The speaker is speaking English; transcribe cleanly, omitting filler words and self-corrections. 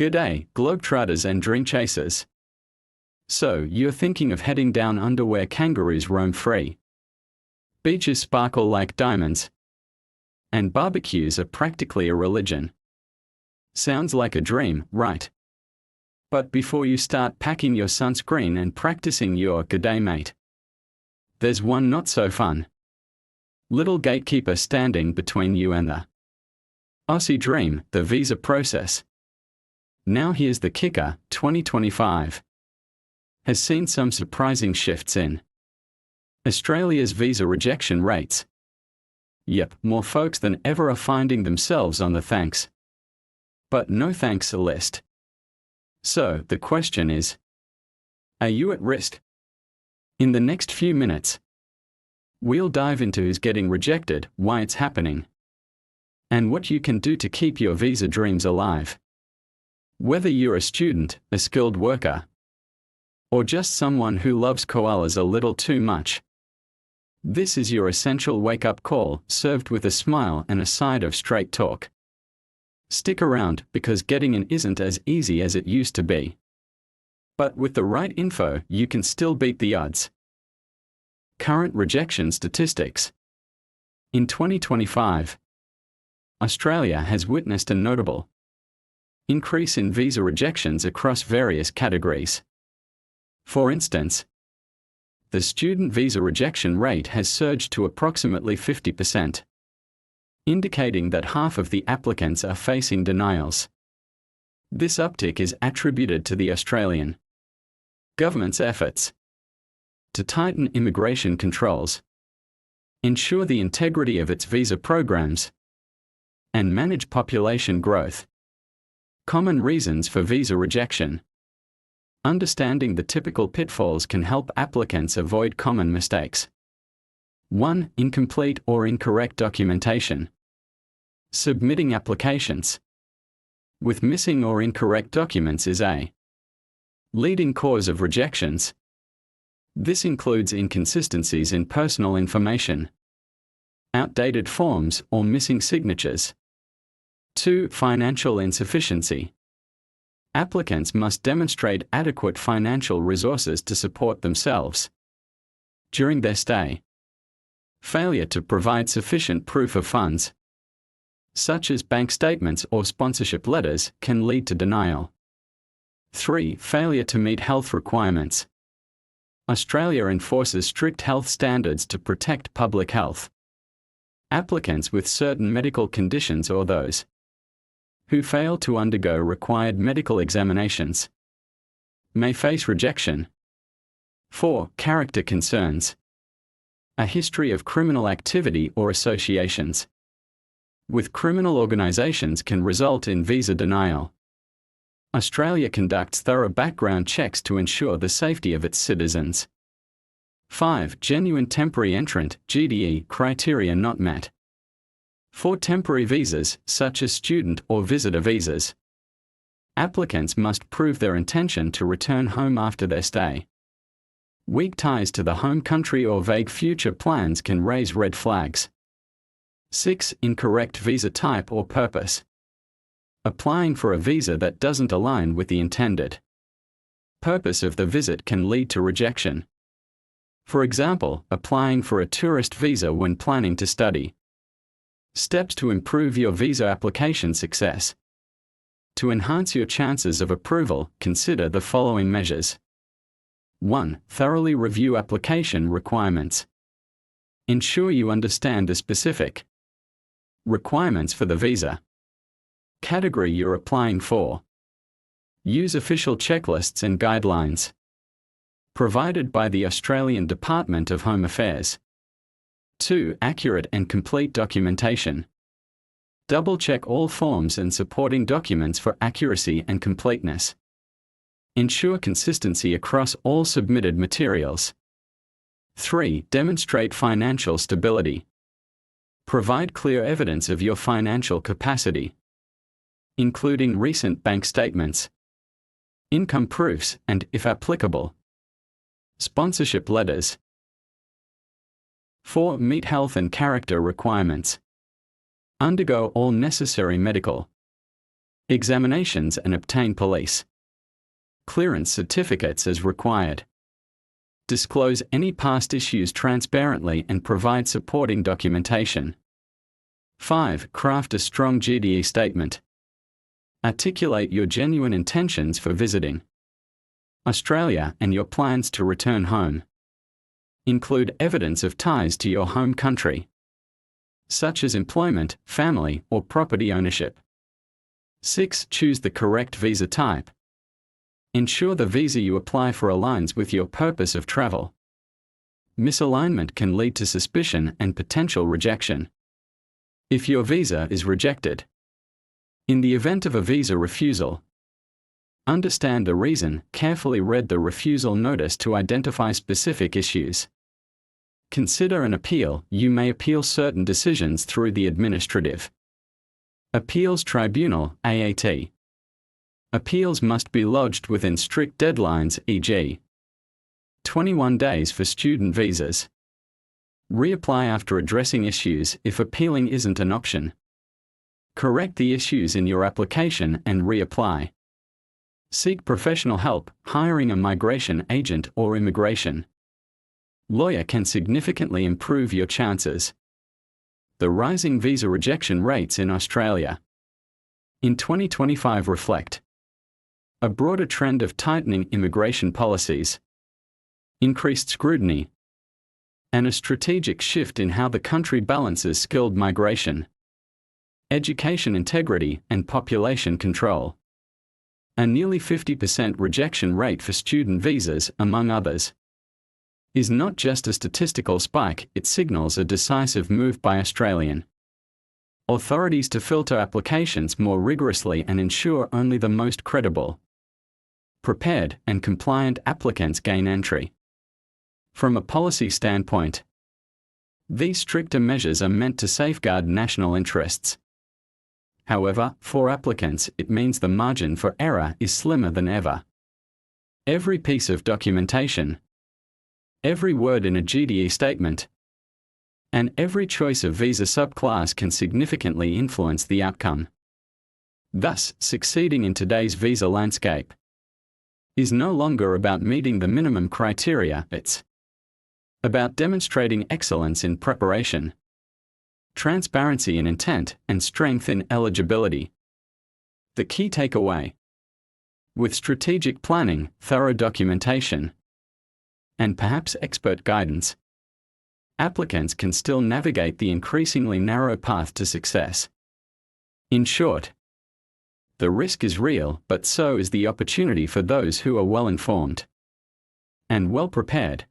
G'day, globetrotters and dream chasers. So, you're thinking of heading down under where kangaroos roam free. Beaches sparkle like diamonds. And barbecues are practically a religion. Sounds like a dream, right? But before you start packing your sunscreen and practicing your "G'day mate," there's one not so fun little gatekeeper standing between you and the Aussie dream, the visa process. Now here's the kicker: 2025 has seen some surprising shifts in Australia's visa rejection rates. Yep, more folks than ever are finding themselves on the thanks but no thanks list. So, the question is, are you at risk? In the next few minutes, we'll dive into who's getting rejected, why it's happening, and what you can do to keep your visa dreams alive. Whether you're a student, a skilled worker, or just someone who loves koalas a little too much, this is your essential wake-up call, served with a smile and a side of straight talk. Stick around, because getting in isn't as easy as it used to be. But with the right info, you can still beat the odds. Current rejection statistics. In 2025, Australia has witnessed a notable increase in visa rejections across various categories. For instance, the student visa rejection rate has surged to approximately 50%, indicating that half of the applicants are facing denials. This uptick is attributed to the Australian government's efforts to tighten immigration controls, ensure the integrity of its visa programs, and manage population growth. Common reasons for visa rejection. Understanding the typical pitfalls can help applicants avoid common mistakes. 1. Incomplete or incorrect documentation. Submitting applications with missing or incorrect documents is a leading cause of rejections. This includes inconsistencies in personal information, outdated forms, or missing signatures. 2. Financial insufficiency. Applicants must demonstrate adequate financial resources to support themselves during their stay. Failure to provide sufficient proof of funds, such as bank statements or sponsorship letters, can lead to denial. 3. Failure to meet health requirements. Australia enforces strict health standards to protect public health. Applicants with certain medical conditions or those who fail to undergo required medical examinations may face rejection. 4. Character concerns. A history of criminal activity or associations with criminal organisations can result in visa denial. Australia conducts thorough background checks to ensure the safety of its citizens. 5. Genuine temporary entrant (GDE) criteria not met. For temporary visas, such as student or visitor visas, applicants must prove their intention to return home after their stay. Weak ties to the home country or vague future plans can raise red flags. 6. Incorrect visa type or purpose. Applying for a visa that doesn't align with the intended purpose of the visit can lead to rejection. For example, applying for a tourist visa when planning to study. Steps to improve your visa application success. To enhance your chances of approval, consider the following measures. 1. Thoroughly review application requirements. Ensure you understand the specific requirements for the visa category you're applying for. Use official checklists and guidelines provided by the Australian Department of Home Affairs. 2. Accurate and complete documentation. Double-check all forms and supporting documents for accuracy and completeness. Ensure consistency across all submitted materials. 3. Demonstrate financial stability. Provide clear evidence of your financial capacity, including recent bank statements, income proofs, and, if applicable, sponsorship letters. 4. Meet health and character requirements. Undergo all necessary medical examinations and obtain police clearance certificates as required. Disclose any past issues transparently and provide supporting documentation. 5. Craft a strong GDE statement. Articulate your genuine intentions for visiting Australia and your plans to return home. Include evidence of ties to your home country, such as employment, family, or property ownership. 6. Choose the correct visa type. Ensure the visa you apply for aligns with your purpose of travel. Misalignment can lead to suspicion and potential rejection. If your visa is rejected. In the event of a visa refusal, understand the reason, carefully read the refusal notice to identify specific issues. Consider an appeal. You may appeal certain decisions through the Administrative Appeals Tribunal, AAT. Appeals must be lodged within strict deadlines, e.g., 21 days for student visas. Reapply after addressing issues if appealing isn't an option. Correct the issues in your application and reapply. Seek professional help. Hiring a migration agent or immigration lawyer can significantly improve your chances. The rising visa rejection rates in Australia in 2025 reflect a broader trend of tightening immigration policies, increased scrutiny, and a strategic shift in how the country balances skilled migration, education integrity, and population control. A nearly 50% rejection rate for student visas, among others, is not just a statistical spike, it signals a decisive move by Australian authorities to filter applications more rigorously and ensure only the most credible, prepared, and compliant applicants gain entry. From a policy standpoint, these stricter measures are meant to safeguard national interests. However, for applicants, it means the margin for error is slimmer than ever. Every piece of documentation, every word in a GDE statement, and every choice of visa subclass can significantly influence the outcome. Thus, succeeding in today's visa landscape is no longer about meeting the minimum criteria, it's about demonstrating excellence in preparation, transparency in intent, and strength in eligibility. The key takeaway: with strategic planning, thorough documentation, and perhaps expert guidance, applicants can still navigate the increasingly narrow path to success. In short, the risk is real, but so is the opportunity for those who are well informed and well prepared.